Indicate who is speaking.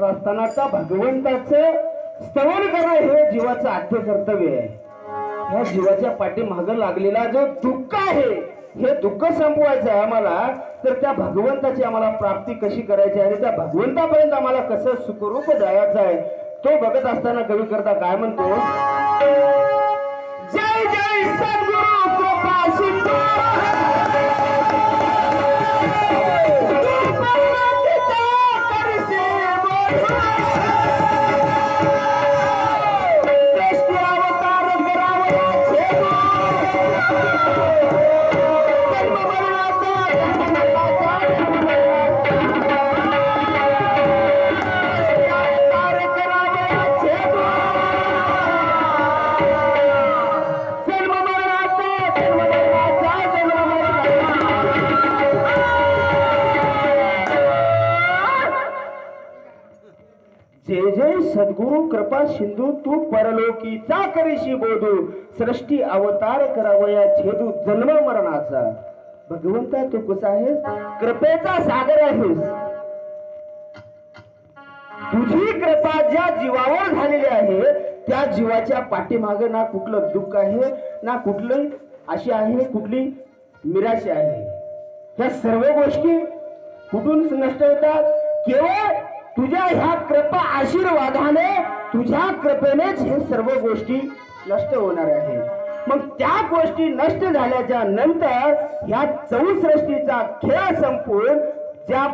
Speaker 1: असतानाचा भगवंताचं स्तवन करा हे जीवाचं आद्य कर्तव्य आहे। ह्या जीवाच्या पाठीमागे लागलेला जो दुःख आहे हे दुःख संपवायचं आहे आम्हाला, तर त्या भगवंताची आम्हाला प्राप्ती कशी करायची आणि त्या भगवंतापर्यंत आम्हाला कसं सुखरूप जायचं आहे तो बघत असताना कवी करता काय म्हणतो, जय जय सद्गुरु कृपा सिंधू जय जय सद्गुरु कृपा सिंधू तू परलोकीचा करीशी बोधू सृष्टी अवतार करावया छेदू जन्म मरणाचा। भगवंता तू कसा आहेस, कृपेचा सागर आहेस। तुझी कृपा ज्या जीवावर झालेली आहे त्या जीवाच्या पाठीमागे ना कुठलं दुःख आहे ना कुठली आशा आहे कुठली निराशा आहे। ह्या सर्व गोष्टी कुठून नष्ट होतात, केवळ तुझ्या ह्या कृपा आशीर्वादाने तुझ्या कृपेनेच हे सर्व गोष्टी नष्ट होणार आहेत। मग त्या गोष्टी नष्ट झाल्याच्या नंतर ह्या चौसृष्टीचा खेळ संपून ज्या